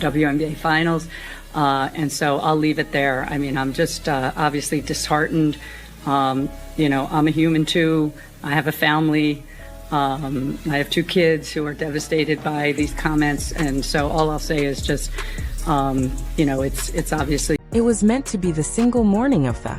WNBA Finals. And so I'll leave it there. I mean, I'm just obviously disheartened. You know, I'm a human too. I have a family. I have 2 kids who are devastated by these comments. And so all I'll say is just, you know, it's obviously. It was meant to be the single morning of the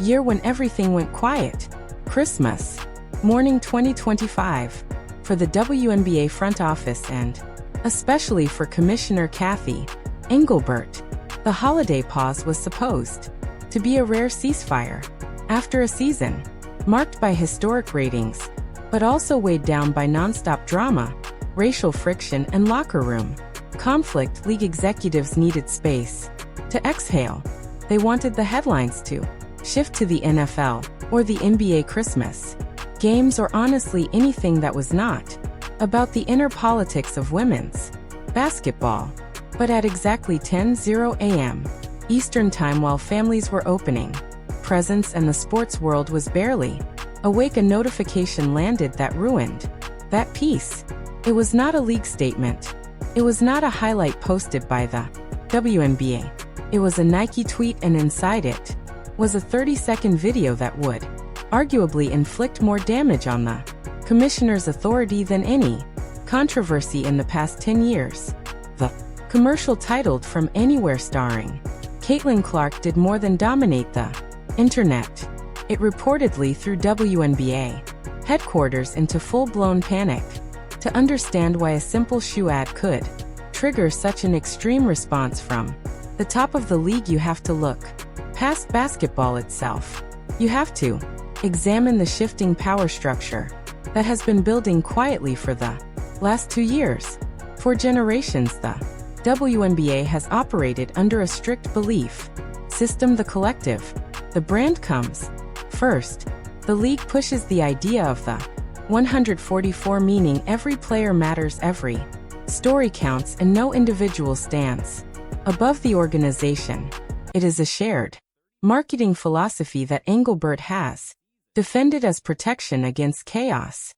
year when everything went quiet. Christmas morning 2025. For the WNBA front office and especially for Commissioner Kathy Engelbert, the holiday pause was supposed to be a rare ceasefire after a season marked by historic ratings, but also weighed down by nonstop drama, racial friction, and locker room conflict. League executives needed space to exhale. They wanted the headlines to shift to the NFL or the NBA Christmas games, or honestly anything that was not about the inner politics of women's basketball. But at exactly 10:00 a.m. Eastern Time, while families were opening presents and the sports world was barely awake, a notification landed that ruined that peace. It was not a league statement. It was not a highlight posted by the WNBA. It was a Nike tweet, and inside it was a 30-second video that would arguably inflict more damage on the commissioner's authority than any controversy in the past 10 years. The commercial, titled From Anywhere, starring Caitlin Clark, did more than dominate the internet. It reportedly threw WNBA headquarters into full-blown panic. To understand why a simple shoe ad could trigger such an extreme response from the top of the league, you have to look past basketball itself. You have to examine the shifting power structure that has been building quietly for the last 2 years. For generations, the WNBA has operated under a strict belief system: the collective. The brand comes first. The league pushes the idea of the 144, meaning every player matters, every story counts, and no individual stands above the organization. It is a shared marketing philosophy that Engelbert has defended as protection against chaos.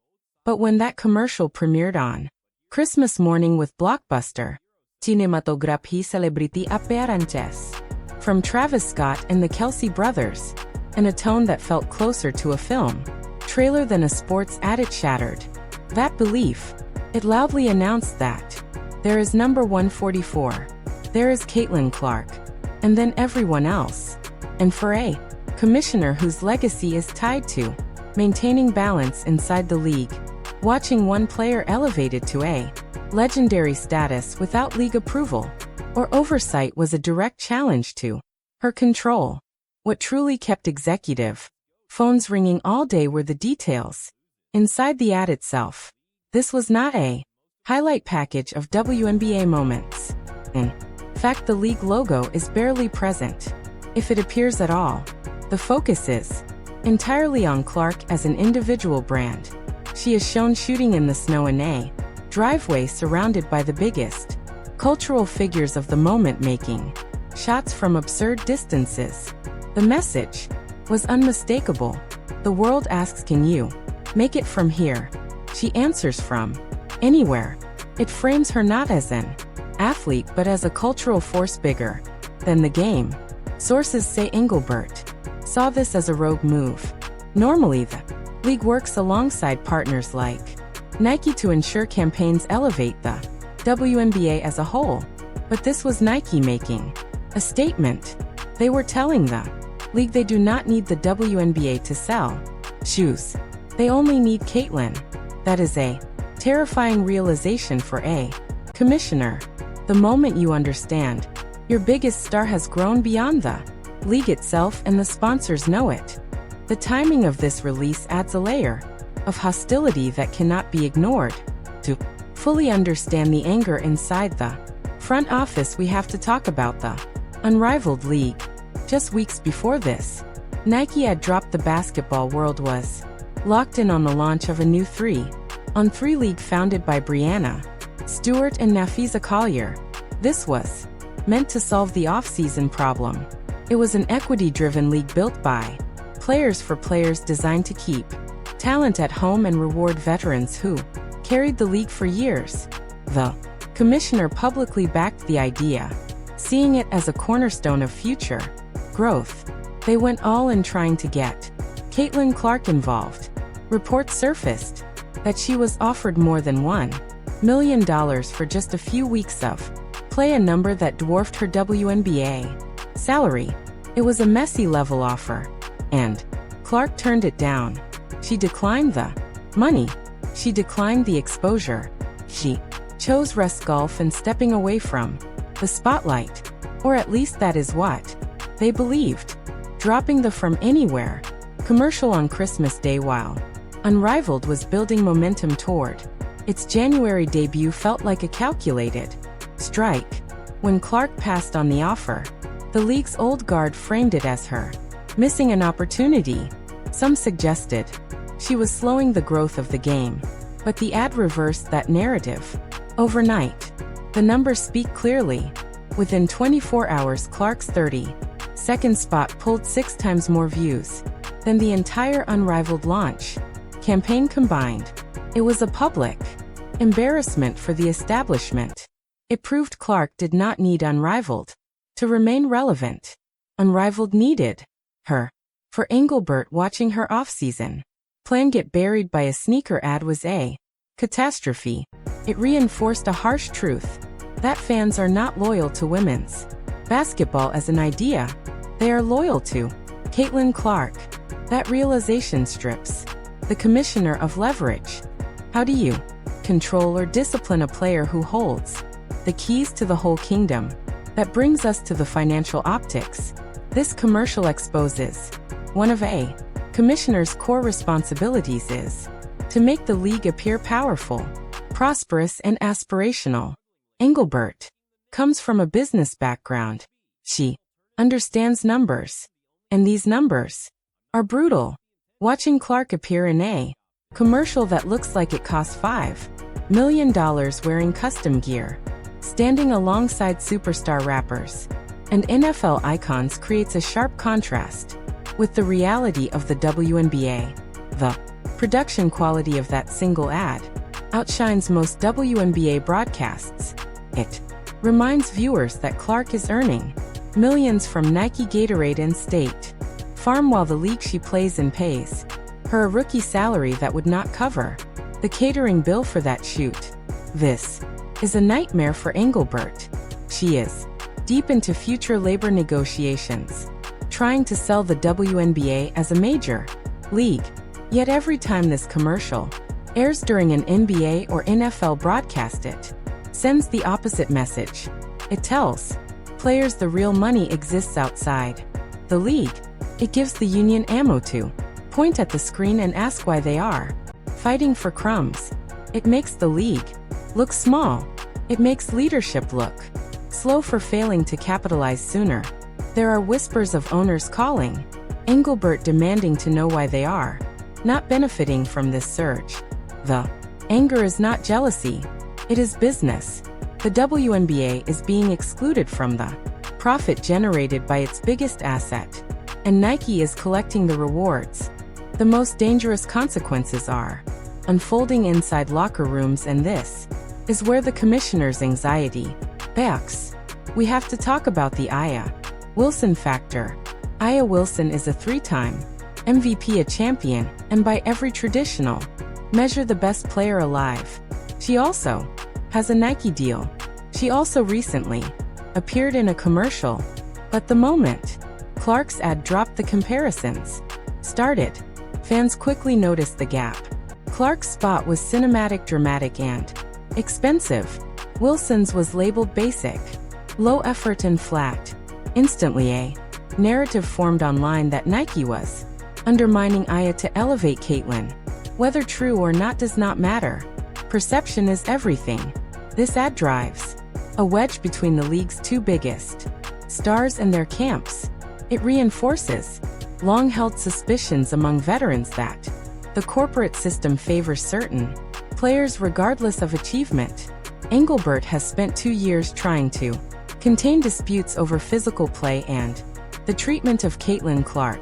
But when that commercial premiered on Christmas morning with blockbuster cinematography celebrity appearances from Travis Scott and the Kelsey brothers, and a tone that felt closer to a film trailer than a sports ad, it shattered that belief. It loudly announced that there is number 144, there is Caitlin Clark, and then everyone else. And for a commissioner whose legacy is tied to maintaining balance inside the league, watching one player elevated to a legendary status without league approval or oversight was a direct challenge to her control. What truly kept executive phones ringing all day were the details inside the ad itself. This was not a highlight package of WNBA moments. In fact, the league logo is barely present, if it appears at all. The focus is entirely on Clark as an individual brand. She is shown shooting in the snow in a driveway surrounded by the biggest cultural figures of the moment, making shots from absurd distances. The message was unmistakable. The world asks, can you make it from here? She answers, from anywhere. It frames her not as an athlete but as a cultural force bigger than the game. Sources say Engelbert saw this as a rogue move. Normally, the league works alongside partners like Nike to ensure campaigns elevate the WNBA as a whole. But this was Nike making a statement. They were telling the league they do not need the WNBA to sell shoes. They only need Caitlin. That is a terrifying realization for a commissioner. The moment you understand your biggest star has grown beyond the league itself and the sponsors know it. The timing of this release adds a layer of hostility that cannot be ignored. To fully understand the anger inside the front office, we have to talk about the unrivaled league. Just weeks before this, Nike had dropped. The basketball world was locked in on the launch of a new 3-on-3 league founded by Brianna Stewart and Nafisa Collier. This was meant to solve the off-season problem. It was an equity-driven league built by players for players, designed to keep talent at home and reward veterans who carried the league for years. The Commissioner publicly backed the idea, seeing it as a cornerstone of future growth. They went all in trying to get Caitlin Clark involved. Reports surfaced that she was offered more than $1 million for just a few weeks of play, a number that dwarfed her WNBA salary. It was a messy level offer, and Clark turned it down. She declined the money. She declined the exposure. She chose rest golf and stepping away from the spotlight. Or at least that is what they believed. Dropping the From Anywhere commercial on Christmas Day while Unrivaled was building momentum toward its January debut felt like a calculated strike. When Clark passed on the offer, the league's old guard framed it as her missing an opportunity. Some suggested she was slowing the growth of the game, but the ad reversed that narrative. Overnight, the numbers speak clearly. Within 24 hours, Clark's 30-second spot pulled 6 times more views than the entire Unrivaled launch campaign combined. It was a public embarrassment for the establishment. It proved Clark did not need Unrivaled to remain relevant. Unrivaled needed her. For Engelbert, watching her off-season plan get buried by a sneaker ad was a catastrophe. It reinforced a harsh truth that fans are not loyal to women's basketball as an idea. They are loyal to Caitlin Clark. That realization strips the commissioner of leverage. How do you control or discipline a player who holds the keys to the whole kingdom? That brings us to the financial optics. This commercial exposes one of a commissioner's core responsibilities is to make the league appear powerful, prosperous, and aspirational. Engelbert comes from a business background. She understands numbers, and these numbers are brutal. Watching Clark appear in a commercial that looks like it cost $5 million wearing custom gear, standing alongside superstar rappers and NFL icons creates a sharp contrast with the reality of the WNBA. The production quality of that single ad outshines most WNBA broadcasts. It reminds viewers that Clark is earning millions from Nike, Gatorade, and State Farm while the league she plays in pays her a rookie salary that would not cover the catering bill for that shoot. This is a nightmare for Engelbert. She is deep into future labor negotiations, trying to sell the WNBA as a major league. Yet every time this commercial airs during an NBA or NFL broadcast, it sends the opposite message. It tells players the real money exists outside the league. It gives the union ammo to point at the screen and ask why they are fighting for crumbs. It makes the league look small. It makes leadership look slow for failing to capitalize sooner. There are whispers of owners calling Engelbert, demanding to know why they are not benefiting from this surge. The anger is not jealousy, it is business. The WNBA is being excluded from the profit generated by its biggest asset, and Nike is collecting the rewards. The most dangerous consequences are unfolding inside locker rooms, and this is where the commissioner's anxiety backs. We have to talk about the Aya Wilson factor. Aya Wilson is a 3-time MVP, a champion, and by every traditional measure the best player alive. She also has a Nike deal. She also recently appeared in a commercial, but the moment Clark's ad dropped, the comparisons started. Fans quickly noticed the gap. Clark's spot was cinematic, dramatic, and expensive. Wilson's was labeled basic, low effort, and flat. Instantly a narrative formed online that Nike was undermining Aya to elevate Caitlin. Whether true or not does not matter. Perception is everything. This ad drives a wedge between the league's 2 biggest stars and their camps. It reinforces long-held suspicions among veterans that the corporate system favors certain players regardless of achievement. Engelbert has spent 2 years trying to contain disputes over physical play and the treatment of Caitlin Clark.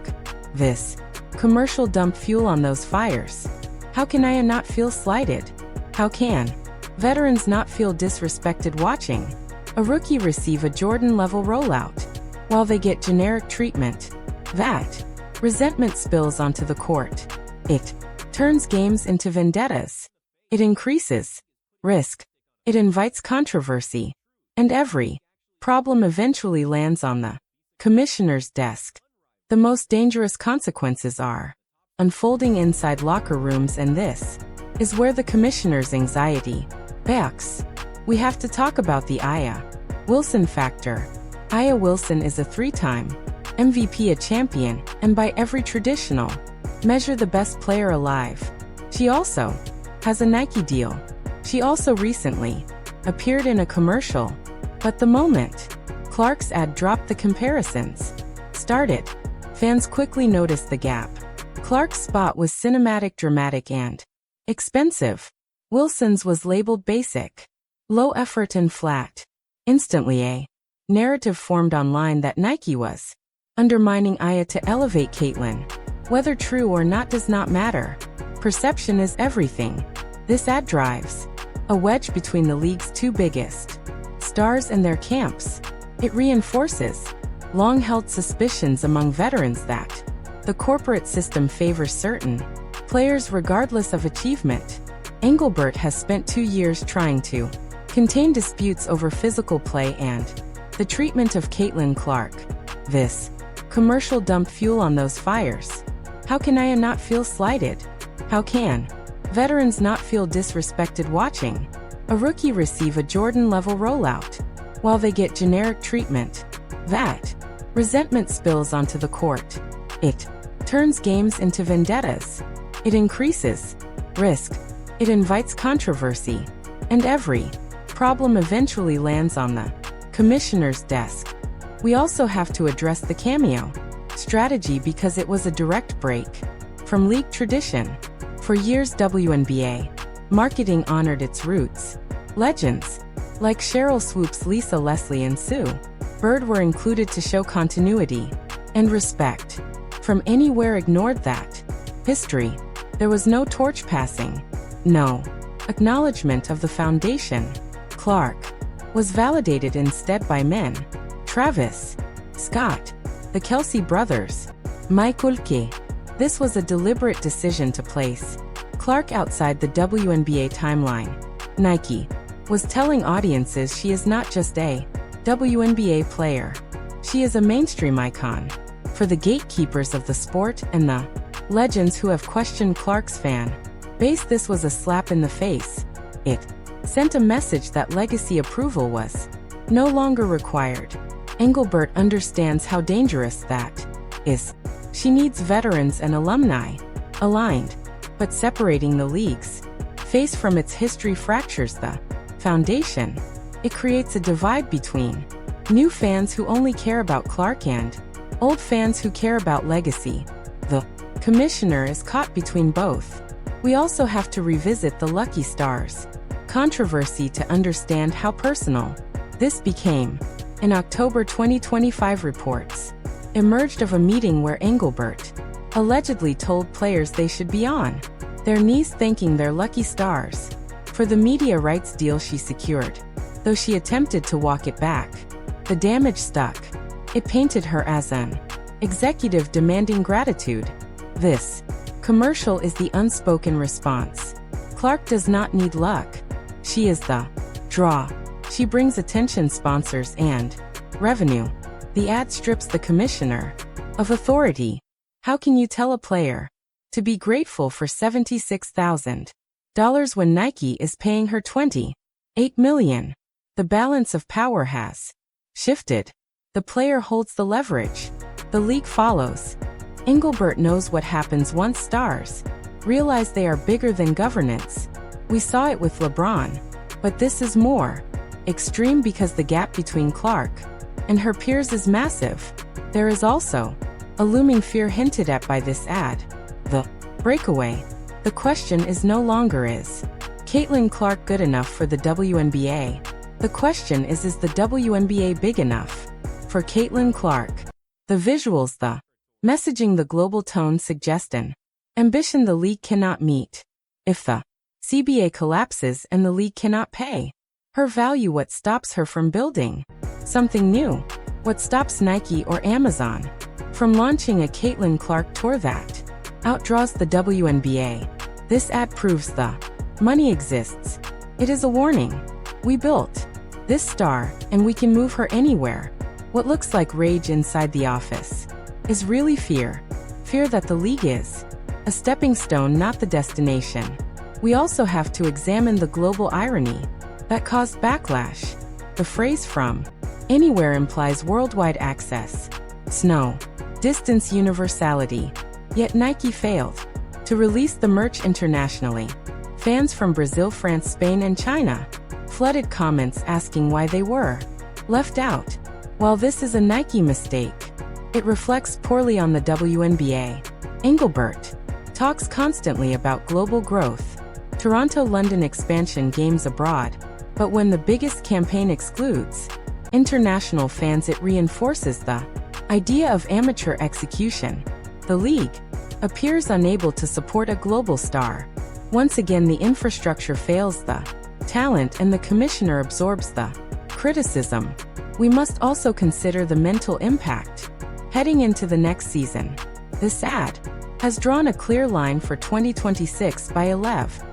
This commercial dumped fuel on those fires. How can Aya not feel slighted? How can Veterans not feel disrespected watching. A rookie receive a Jordan-level rollout. While they get generic treatment. That. Resentment spills onto the court. It turns games into vendettas. It increases risk. It invites controversy. And every problem eventually lands on the commissioner's desk. The most dangerous consequences are unfolding inside locker rooms, and this is where the commissioner's anxiety backs. We have to talk about the Aya Wilson factor. Aya Wilson is a three-time MVP, a champion, and by every traditional measure the best player alive. She also has a Nike deal. She also recently appeared in a commercial, but the moment Clark's ad dropped, the comparisons started. Fans quickly noticed the gap. Clark's spot was cinematic, dramatic, and expensive. Wilson's was labeled basic, low effort, and flat. Instantly a narrative formed online that Nike was undermining Aya to elevate Caitlyn. Whether true or not does not matter. Perception is everything. This ad drives a wedge between the league's two biggest stars and their camps. It reinforces long-held suspicions among veterans that the corporate system favors certain players regardless of achievement. Engelbert has spent 2 years trying to contain disputes over physical play and the treatment of Caitlyn Clark. This commercial dumped fuel on those fires. How can Aya not feel slighted? How can veterans not feel disrespected watching a rookie receive a Jordan-level rollout while they get generic treatment? That resentment spills onto the court. It turns games into vendettas. It increases risk. It invites controversy. And every problem eventually lands on the commissioner's desk. We also have to address the cameo strategy because it was a direct break from league tradition. For years, WNBA marketing honored its roots. Legends like Cheryl Swoops, Lisa Leslie, and Sue Bird were included to show continuity and respect. From anywhere ignored that history. There was no torch passing, no acknowledgement of the foundation. Clark was validated instead by men. Travis Scott, the Kelsey brothers, Michael K. This was a deliberate decision to place Clark outside the WNBA timeline. Nike was telling audiences she is not just a WNBA player. She is a mainstream icon. For the gatekeepers of the sport and the legends who have questioned Clark's fan base, this was a slap in the face. It sent a message that legacy approval was no longer required. Engelbert understands how dangerous that is. She needs veterans and alumni aligned, but separating the league's face from its history fractures the foundation. It creates a divide between new fans who only care about Clark and old fans who care about legacy. The commissioner is caught between both. We also have to revisit the Lucky Stars controversy to understand how personal this became. In October 2025, reports emerged of a meeting where Engelbert allegedly told players they should be on their knees thanking their lucky stars for the media rights deal she secured. Though she attempted to walk it back, the damage stuck. It painted her as an executive demanding gratitude. This commercial is the unspoken response. Clark does not need luck. She is the draw. She brings attention, sponsors, and revenue. The ad strips the commissioner of authority. How can you tell a player to be grateful for $76,000 when Nike is paying her $28 million? The balance of power has shifted. The player holds the leverage. The league follows. Engelbert knows what happens once stars realize they are bigger than governance. We saw it with LeBron, but this is more extreme because the gap between Clark and her peers is massive. There is also a looming fear hinted at by this ad. The breakaway. The question is no longer is Caitlyn Clark good enough for the WNBA? The question is the WNBA big enough for Caitlyn Clark? The visuals, the messaging, the global tone suggest an ambition the league cannot meet. If the CBA collapses and the league cannot pay her value. What stops her from building something new? What stops Nike or Amazon from launching a Caitlin Clark tour that outdraws the WNBA? This ad proves the money exists. It is a warning. We built this star, and we can move her anywhere. What looks like rage inside the office is really fear. Fear that the league is a stepping stone, not the destination. We also have to examine the global irony that caused backlash. The phrase "from anywhere" implies worldwide access, snow, distance, universality. Yet Nike failed to release the merch internationally. Fans from Brazil, France, Spain, and China flooded comments asking why they were left out. While this is a Nike mistake, it reflects poorly on the WNBA. Engelbert talks constantly about global growth, Toronto, London expansion, games abroad, but when the biggest campaign excludes international fans, it reinforces the idea of amateur execution. The league appears unable to support a global star. Once again, the infrastructure fails the talent, and the commissioner absorbs the criticism. We must also consider the mental impact heading into the next season. This ad has drawn a clear line for 2026 by 11.